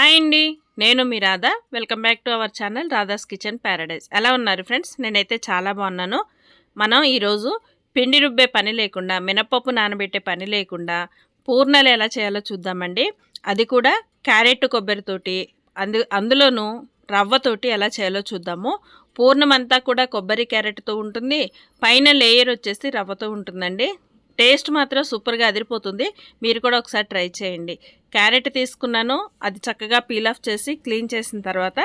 Hi అండి, నేను మీ Radha. Welcome back to our channel Radha's kitchen paradise. ఎలా ఉన్నారు ఫ్రెండ్స్? నేనైతే చాలా బాగున్నాను. మనం ఈరోజు పిండి రుబ్బే పని లేకుండా, మినపప్పు నానబెట్టే పని లేకుండా పూర్ణాలు ఎలా చేయాలో చూద్దామండి. అది కూడా క్యారెట్ కొబ్బరితోటి, అందులోనూ రవ్వతోటి ఎలా చేయాలో చూద్దాము. పూర్ణం అంతా కూడా కొబ్బరి క్యారెట్తో ఉంటుంది, పైన లేయర్ వచ్చేసి రవ్వతో ఉంటుందండి. టేస్ట్ మాత్రం సూపర్గా అదిరిపోతుంది. మీరు కూడా ఒకసారి ట్రై చేయండి. క్యారెట్ తీసుకున్నాను, అది చక్కగా పీల్ ఆఫ్ చేసి క్లీన్ చేసిన తర్వాత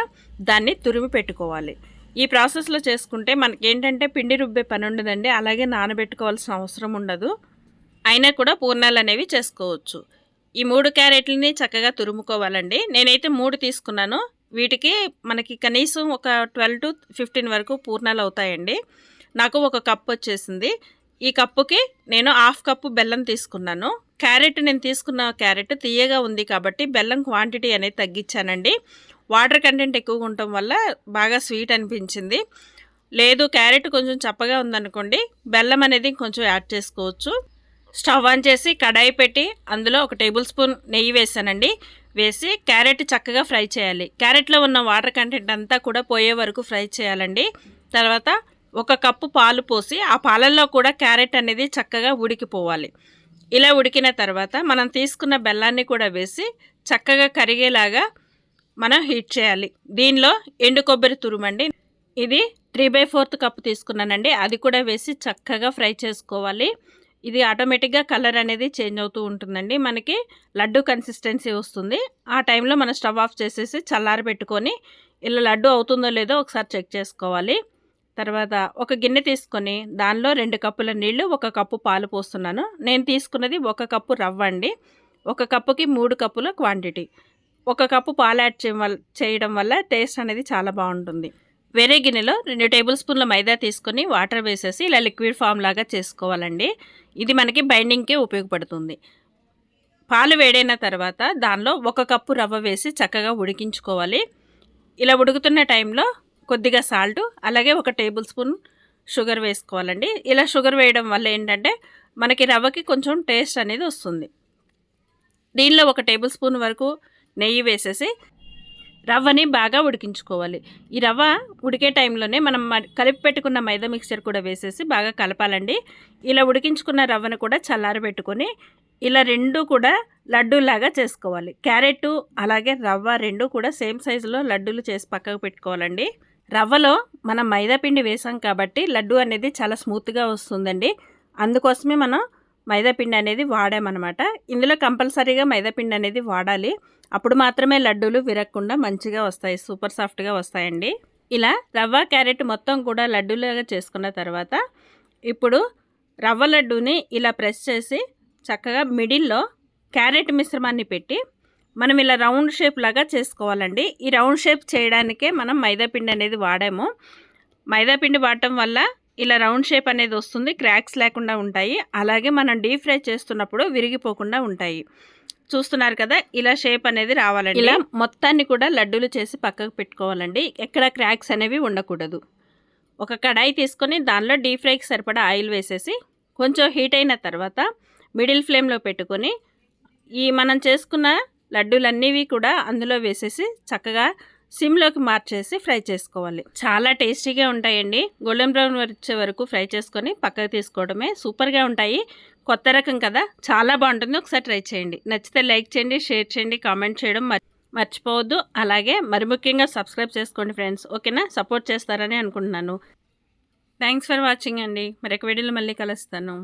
దాన్ని తురిమి పెట్టుకోవాలి. ఈ ప్రాసెస్లో చేసుకుంటే మనకి ఏంటంటే పిండి రుబ్బే పని ఉండదండి, అలాగే నానబెట్టుకోవాల్సిన అవసరం ఉండదు. అయినా కూడా పూర్ణాలు అనేవి చేసుకోవచ్చు. ఈ 3 క్యారెట్లని చక్కగా తురుముకోవాలండి. నేనైతే 3 తీసుకున్నాను. వీటికి మనకి కనీసం ఒక 12 to 15 వరకు పూర్ణాలు అవుతాయండి. నాకు 1 కప్ వచ్చేసింది. ఈ కప్పుకి నేను 1/2 కప్పు బెల్లం తీసుకున్నాను. నేను తీసుకున్న క్యారెట్ తీయగా ఉంది కాబట్టి బెల్లం క్వాంటిటీ అనేది తగ్గించానండి. వాటర్ కంటెంట్ ఎక్కువగా ఉండటం వల్ల బాగా స్వీట్ అనిపించింది. లేదు క్యారెట్ కొంచెం చప్పగా ఉందనుకోండి, బెల్లం అనేది కొంచెం యాడ్ చేసుకోవచ్చు. స్టవ్ ఆన్ చేసి కడాయి పెట్టి అందులో 1 టేబుల్ స్పూన్ నెయ్యి వేసానండి. వేసి క్యారెట్ చక్కగా ఫ్రై చేయాలి. క్యారెట్లో ఉన్న వాటర్ కంటెంట్ అంతా కూడా పోయే వరకు ఫ్రై చేయాలండి. తర్వాత 1 కప్పు పాలు పోసి ఆ పాలల్లో కూడా క్యారెట్ అనేది చక్కగా ఉడికిపోవాలి. ఇలా ఉడికిన తర్వాత మనం తీసుకున్న బెల్లాన్ని కూడా వేసి చక్కగా కరిగేలాగా మనం హీట్ చేయాలి. దీనిలో ఎండు కొబ్బరి తురుమండి, ఇది 3/4 కప్పు తీసుకున్నానండి. అది కూడా వేసి చక్కగా ఫ్రై చేసుకోవాలి. ఇది ఆటోమేటిక్గా కలర్ అనేది చేంజ్ అవుతూ ఉంటుందండి. మనకి లడ్డు కన్సిస్టెన్సీ వస్తుంది. ఆ టైంలో మనం స్టవ్ ఆఫ్ చేసేసి చల్లారి పెట్టుకొని ఇలా లడ్డు అవుతుందో లేదో ఒకసారి చెక్ చేసుకోవాలి. తర్వాత ఒక గిన్నె తీసుకొని దానిలో 2 కప్పుల నీళ్లు, 1 కప్పు పాలు పోస్తున్నాను. నేను తీసుకున్నది 1 కప్పు రవ్వ అండి. 1 కప్పుకి 3 కప్పుల క్వాంటిటీ. 1 కప్పు పాలు యాడ్ చేయడం వల్ల టేస్ట్ అనేది చాలా బాగుంటుంది. వేరే గిన్నెలో 2 టేబుల్ స్పూన్ల మైదా తీసుకొని వాటర్ వేసేసి ఇలా లిక్విడ్ ఫామ్ లాగా చేసుకోవాలండి. ఇది మనకి బైండింగ్కి ఉపయోగపడుతుంది. పాలు వేడైన తర్వాత దానిలో 1 కప్పు రవ్వ వేసి చక్కగా ఉడికించుకోవాలి. ఇలా ఉడుకుతున్న టైంలో కొద్దిగా సాల్ట్, అలాగే 1 టేబుల్ స్పూన్ షుగర్ వేసుకోవాలండి. ఇలా షుగర్ వేయడం వల్ల ఏంటంటే మనకి రవ్వకి కొంచెం టేస్ట్ అనేది వస్తుంది. దీనిలో 1 టేబుల్ స్పూన్ వరకు నెయ్యి వేసేసి రవ్వని బాగా ఉడికించుకోవాలి. ఈ రవ్వ ఉడికే టైంలోనే మనం కలిపి పెట్టుకున్న మైదా మిక్చర్ కూడా వేసేసి బాగా కలపాలండి. ఇలా ఉడికించుకున్న రవ్వను కూడా చల్లారి పెట్టుకొని ఇలా 2 కూడా లడ్డూలాగా చేసుకోవాలి. క్యారెట్ అలాగే రవ్వ 2 కూడా సేమ్ సైజులో లడ్డూలు చేసి పక్కకు పెట్టుకోవాలండి. రవ్వలో మనం మైదా పిండి వేసాం కాబట్టి లడ్డు అనేది చాలా స్మూత్గా వస్తుందండి. అందుకోసమే మనం మైదా పిండి అనేది వాడామన్నమాట. ఇందులో కంపల్సరీగా మైదా పిండి అనేది వాడాలి. అప్పుడు మాత్రమే లడ్డూలు విరగకుండా మంచిగా వస్తాయి, సూపర్ సాఫ్ట్గా వస్తాయండి. ఇలా రవ్వ క్యారెట్ మొత్తం కూడా లడ్డూలాగా చేసుకున్న తర్వాత ఇప్పుడు రవ్వ లడ్డూని ఇలా ప్రెస్ చేసి చక్కగా మిడిల్లో క్యారెట్ మిశ్రమాన్ని పెట్టి మనం ఇలా రౌండ్ షేప్ లాగా చేసుకోవాలండి. ఈ రౌండ్ షేప్ చేయడానికే మనం మైదాపిండి అనేది వాడాము. మైదాపిండి వాడటం వల్ల ఇలా రౌండ్ షేప్ అనేది వస్తుంది, క్రాక్స్ లేకుండా ఉంటాయి. అలాగే మనం డీప్ ఫ్రై చేస్తున్నప్పుడు విరిగిపోకుండా ఉంటాయి. చూస్తున్నారు కదా, ఇలా షేప్ అనేది రావాలండి. ఇలా మొత్తాన్ని కూడా లడ్డూలు చేసి పక్కకు పెట్టుకోవాలండి. ఎక్కడ క్రాక్స్ అనేవి ఉండకూడదు. ఒక కడాయి తీసుకొని దానిలో డీప్ ఫ్రైకి సరిపడా ఆయిల్ వేసేసి కొంచెం హీట్ అయిన తర్వాత మిడిల్ ఫ్లేమ్లో పెట్టుకొని ఈ మనం చేసుకున్న లడ్డూలన్నీ కూడా అందులో వేసేసి చక్కగా సిమ్లోకి మార్చేసి ఫ్రై చేసుకోవాలి. చాలా టేస్టీగా ఉంటాయండి. గోల్డెన్ బ్రౌన్ వచ్చే వరకు ఫ్రై చేసుకొని పక్కకు తీసుకోవడమే. సూపర్గా ఉంటాయి. కొత్త రకం కదా, చాలా బాగుంటుంది. ఒకసారి ట్రై చేయండి. నచ్చితే లైక్ చేయండి, షేర్ చేయండి, కామెంట్ చేయడం మర్చిపోవద్దు. అలాగే మరి ముఖ్యంగా సబ్స్క్రైబ్ చేసుకోండి ఫ్రెండ్స్. ఓకేనా? సపోర్ట్ చేస్తారని అనుకుంటున్నాను. థ్యాంక్స్ ఫర్ వాచింగ్ అండి. మరొక వీడియోలో మళ్ళీ కలుస్తాను.